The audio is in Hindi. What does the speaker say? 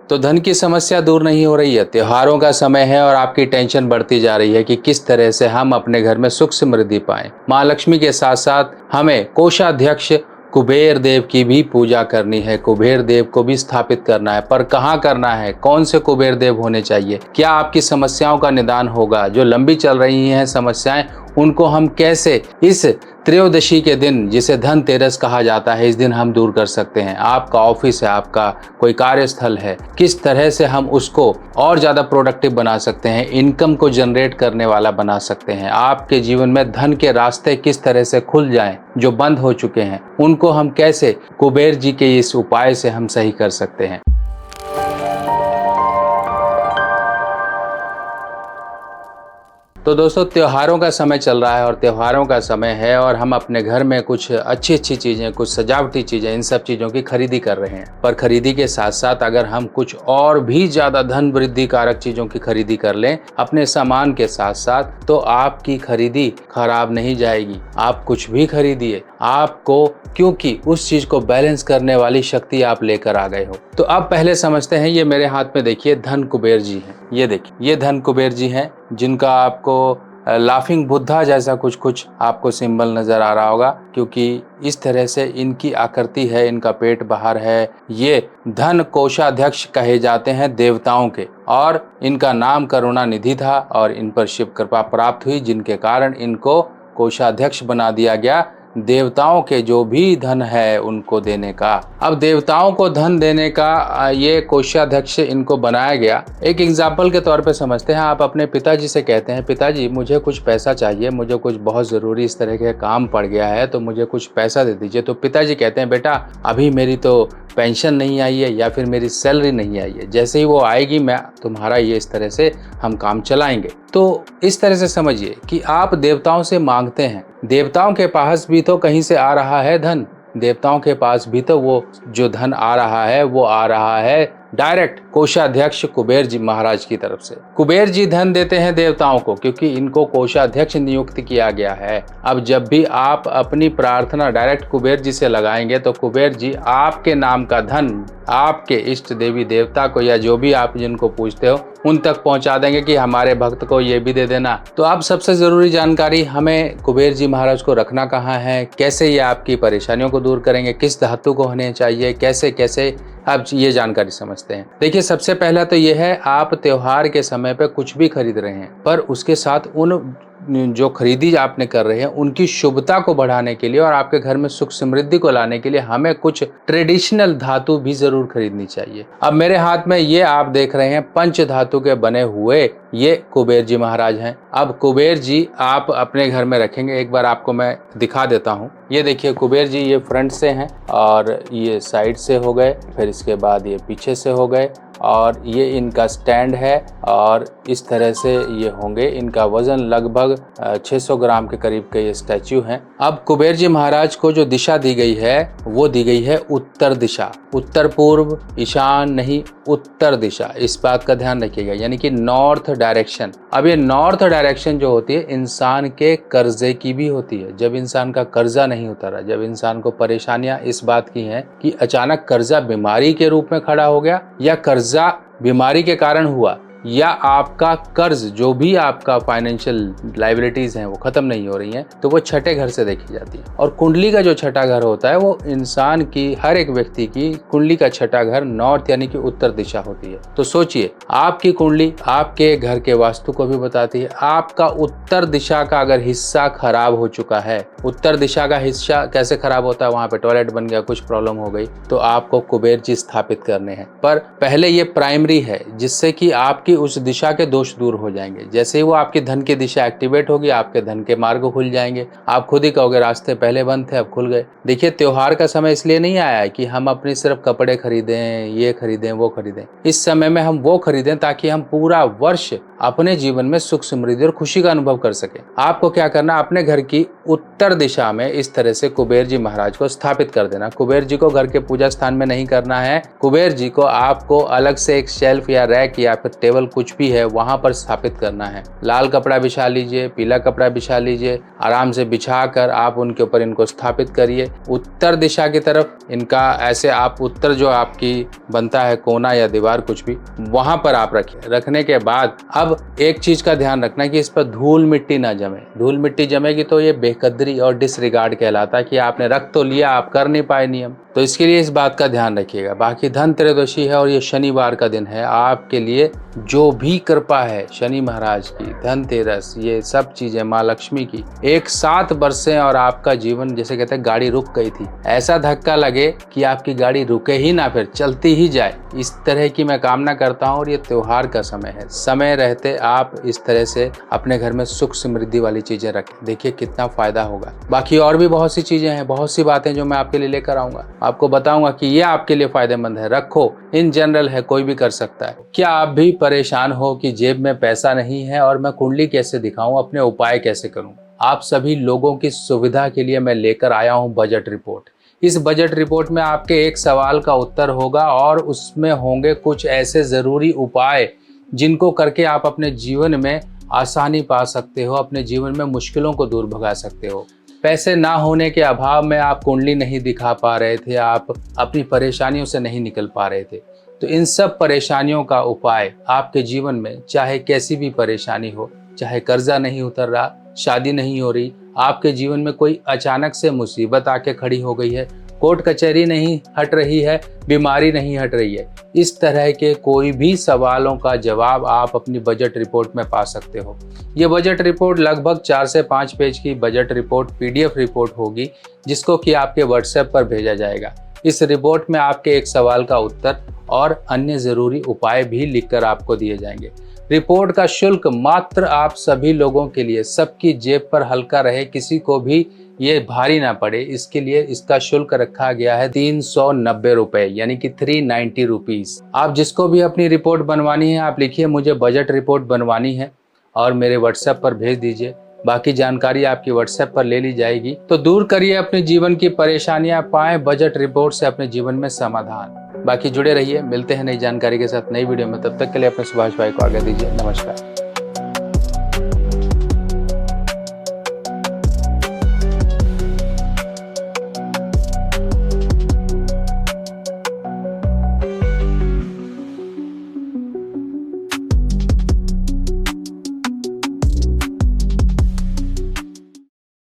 तो धन की समस्या दूर नहीं हो रही है, त्योहारों का समय है और आपकी टेंशन बढ़ती जा रही है कि किस तरह से हम अपने घर में सुख समृद्धि पाएं। माँ लक्ष्मी के साथ साथ हमें कोषाध्यक्ष कुबेर देव की भी पूजा करनी है, कुबेर देव को भी स्थापित करना है। पर कहाँ करना है, कौन से कुबेर देव होने चाहिए, क्या आपकी समस्याओं का निदान होगा, जो लंबी चल रही हैं समस्याएं, उनको हम कैसे इस त्रयोदशी के दिन, जिसे धनतेरस कहा जाता है, इस दिन हम दूर कर सकते हैं। आपका ऑफिस है, आपका कोई कार्यस्थल है, किस तरह से हम उसको और ज़्यादा प्रोडक्टिव बना सकते हैं, इनकम को जनरेट करने वाला बना सकते हैं। आपके जीवन में धन के रास्ते किस तरह से खुल जाएं, जो बंद हो चुके हैं, उनको हम कैसे कुबेर जी के इस उपाय से हम सही कर सकते हैं। तो दोस्तों, त्योहारों का समय चल रहा है और त्योहारों का समय है और हम अपने घर में कुछ अच्छी अच्छी चीज़ें, कुछ सजावटी चीज़ें, इन सब चीज़ों की खरीदी कर रहे हैं। पर खरीदी के साथ साथ अगर हम कुछ और भी ज़्यादा धन वृद्धि कारक चीज़ों की खरीदी कर लें अपने सामान के साथ साथ, तो आपकी खरीदी खराब नहीं जाएगी। आप कुछ भी खरीदिए, आपको, क्योंकि उस चीज़ को बैलेंस करने वाली शक्ति आप लेकर आ गए हो। तो अब पहले समझते हैं, ये मेरे हाथ में देखिए धन कुबेर जी हैं। ये देखिए, ये धन कुबेर जी हैं, जिनका आपको लाफिंग बुद्धा जैसा कुछ आपको सिंबल नजर आ रहा होगा, क्योंकि इस तरह से इनकी आकृति है, इनका पेट बाहर है। ये धन कोषाध्यक्ष कहे जाते हैं देवताओं के, और इनका नाम करुणा निधि था और इन पर शिव कृपा प्राप्त हुई, जिनके कारण इनको कोषाध्यक्ष बना दिया गया, देवताओं के जो भी धन है उनको देने का। अब देवताओं को धन देने का ये कोषाध्यक्ष इनको बनाया गया। एक एग्जाम्पल के तौर पे समझते हैं, आप अपने पिताजी से कहते हैं, पिताजी मुझे कुछ पैसा चाहिए, मुझे कुछ बहुत ज़रूरी इस तरह के काम पड़ गया है, तो मुझे कुछ पैसा दे दीजिए। तो पिताजी कहते हैं, बेटा अभी मेरी तो पेंशन नहीं आई है या फिर मेरी सैलरी नहीं आई है, जैसे ही वो आएगी मैं तुम्हारा ये इस तरह से हम काम चलाएंगे। तो इस तरह से समझिए कि आप देवताओं से मांगते हैं, देवताओं के पास भी तो कहीं से आ रहा है धन, देवताओं के पास भी तो वो जो धन आ रहा है वो आ रहा है डायरेक्ट कोषाध्यक्ष कुबेर जी महाराज की तरफ से। कुबेर जी धन देते हैं देवताओं को, क्योंकि इनको कोषाध्यक्ष नियुक्त किया गया है। अब जब भी आप अपनी प्रार्थना डायरेक्ट कुबेर जी से लगाएंगे तो कुबेर जी आपके नाम का धन आपके इष्ट देवी देवता को, या जो भी आप जिनको पूछते हो, उन तक पहुंचा देंगे कि हमारे भक्त को ये भी दे देना। तो अब सबसे जरूरी जानकारी, हमें कुबेर जी महाराज को रखना कहाँ है, कैसे ये आपकी परेशानियों को दूर करेंगे, किस धातु को होने चाहिए, कैसे कैसे, अब ये जानकारी समझते हैं। देखिए, सबसे पहला तो ये है, आप त्योहार के समय पे कुछ भी खरीद रहे हैं, पर उसके साथ उन जो खरीदी आपने कर रहे हैं उनकी शुभता को बढ़ाने के लिए और आपके घर में सुख समृद्धि को लाने के लिए हमें कुछ ट्रेडिशनल धातु भी जरूर खरीदनी चाहिए। अब मेरे हाथ में ये आप देख रहे हैं पंच धातु के बने हुए ये कुबेर जी महाराज हैं। अब कुबेर जी आप अपने घर में रखेंगे, एक बार आपको मैं दिखा देता हूँ। ये देखिए कुबेर जी, ये फ्रंट से हैं और ये साइड से हो गए, फिर इसके बाद ये पीछे से हो गए, और ये इनका स्टैंड है और इस तरह से ये होंगे। इनका वजन लगभग 600 ग्राम के करीब के ये स्टैच्यू हैं। अब कुबेर जी महाराज को जो दिशा दी गई है वो दी गई है उत्तर दिशा, उत्तर पूर्व ईशान नहीं, उत्तर दिशा, इस बात का ध्यान रखिएगा, यानी कि नॉर्थ डायरेक्शन। अब ये नॉर्थ डायरेक्शन जो होती है इंसान के कर्जे की भी होती है। जब इंसान का कर्जा नहीं उतरा, जब इंसान को परेशानियां इस बात की हैं कि अचानक कर्जा बीमारी के रूप में खड़ा हो गया, या कर्जा बीमारी के कारण हुआ, या आपका कर्ज जो भी आपका फाइनेंशियल लायबिलिटीज हैं वो खत्म नहीं हो रही हैं, तो वो छठे घर से देखी जाती है। और कुंडली का जो छठा घर होता है वो इंसान की, हर एक व्यक्ति की कुंडली का छठा घर नॉर्थ यानी कि उत्तर दिशा होती है। तो सोचिए, आपकी कुंडली आपके घर के वास्तु को भी बताती है। आपका उत्तर दिशा का अगर हिस्सा खराब हो चुका है, उत्तर दिशा का हिस्सा कैसे खराब होता है, वहां पे टॉयलेट बन गया, कुछ प्रॉब्लम हो गई, तो आपको कुबेर जी स्थापित करने हैं। पर पहले ये प्राइमरी है, जिससे कि आपकी उस दिशा के दोष दूर हो जाएंगे। जैसे ही वो आपकी धन की दिशा एक्टिवेट होगी, आपके धन के मार्ग खुल जाएंगे। आप खुद ही कहोगे रास्ते पहले बंद थे अब खुल गए। देखिए, त्योहार का समय इसलिए नहीं आया है कि हम अपनी सिर्फ कपड़े खरीदें, ये खरीदें, वो खरीदें। इस समय में हम वो खरीदें ताकि हम पूरा वर्ष अपने जीवन में सुख समृद्धि और खुशी का अनुभव कर सकें। आपको क्या करना, अपने घर की उत्तर दिशा में इस तरह से कुबेर जी महाराज को स्थापित कर देना। कुबेर जी को घर के पूजा स्थान में नहीं करना है, कुबेर जी को आपको अलग से एक शेल्फ या रैक या फिर टेबल कुछ भी है वहां पर स्थापित करना है। लाल कपड़ा बिछा लीजिए, पीला कपड़ा बिछा लीजिए, आराम से बिछा कर आप उनके ऊपर इनको स्थापित करिए। उत्तर दिशा की तरफ इनका ऐसे आप उत्तर जो आपकी बनता है कोना या दीवार कुछ भी, वहां पर आप रखिए। रखने के बाद अब एक चीज का ध्यान रखना कि इस पर धूल मिट्टी ना जमे। धूल मिट्टी जमेगी तो ये बेकदरी और डिसरिगार्ड कहलाता है कि आपने रख तो लिया, आप कर नहीं पाए नियम। तो इसके लिए इस बात का ध्यान रखिएगा। बाकी धनत्रयोदशी है और ये शनिवार का दिन है, आपके लिए जो भी कृपा है शनि महाराज की, धनतेरस, ये सब चीजें माँ लक्ष्मी की एक साथ बरसें और आपका जीवन जैसे कहते हैं गाड़ी रुक गई थी ऐसा धक्का लगे कि आपकी गाड़ी रुके ही ना, फिर चलती ही जाए। इस तरह की मैं कामना करता हूँ। और ये त्योहार का समय है, समय रहते आप इस तरह से अपने घर में सुख समृद्धि वाली चीजें रखें, देखिए कितना फायदा होगा। बाकी और भी बहुत सी चीजें हैं, बहुत सी बातें जो मैं आपके लिए लेकर आऊंगा, आपको बताऊंगा कि ये आपके लिए फायदेमंद है। रखो, इन जनरल है, कोई भी कर सकता है। क्या आप भी परेशान हो कि जेब में पैसा नहीं है और मैं कुंडली कैसे दिखाऊं, अपने उपाय कैसे करूं? आप सभी लोगों की सुविधा के लिए मैं लेकर आया हूं बजट रिपोर्ट। इस बजट रिपोर्ट में आपके एक सवाल का उत्तर होगा और उसमें होंगे कुछ ऐसे जरूरी उपाय जिनको करके आप अपने जीवन में आसानी पा सकते हो, अपने जीवन में मुश्किलों को दूर भगा सकते हो। पैसे ना होने के अभाव में आप कुंडली नहीं दिखा पा रहे थे, आप अपनी परेशानियों से नहीं निकल पा रहे थे, तो इन सब परेशानियों का उपाय आपके जीवन में, चाहे कैसी भी परेशानी हो, चाहे कर्जा नहीं उतर रहा, शादी नहीं हो रही, आपके जीवन में कोई अचानक से मुसीबत आके खड़ी हो गई है, कोर्ट कचहरी नहीं हट रही है, बीमारी नहीं हट रही है, इस तरह के कोई भी सवालों का जवाब आप अपनी बजट रिपोर्ट में पा सकते हो। ये बजट रिपोर्ट लगभग 4 से 5 पेज की बजट रिपोर्ट PDF रिपोर्ट होगी, जिसको कि आपके WhatsApp पर भेजा जाएगा। इस रिपोर्ट में आपके एक सवाल का उत्तर और अन्य जरूरी उपाय भी लिखकर आपको दिए जाएंगे। रिपोर्ट का शुल्क मात्र आप सभी लोगों के लिए, सबकी जेब पर हल्का रहे, किसी को भी ये भारी ना पड़े, इसके लिए इसका शुल्क रखा गया है 390 रुपए, यानी कि 390 रुपीज। आप जिसको भी अपनी रिपोर्ट बनवानी है, आप लिखिए मुझे बजट रिपोर्ट बनवानी है और मेरे WhatsApp पर भेज दीजिए। बाकी जानकारी आपकी WhatsApp पर ले ली जाएगी। तो दूर करिए अपने जीवन की परेशानियां, पाएं बजट रिपोर्ट से अपने जीवन में समाधान। बाकी जुड़े रहिए, मिलते हैं नई जानकारी के साथ नई वीडियो में। तब तक के लिए अपने सुभाष भाई को आगे दीजिए। नमस्कार।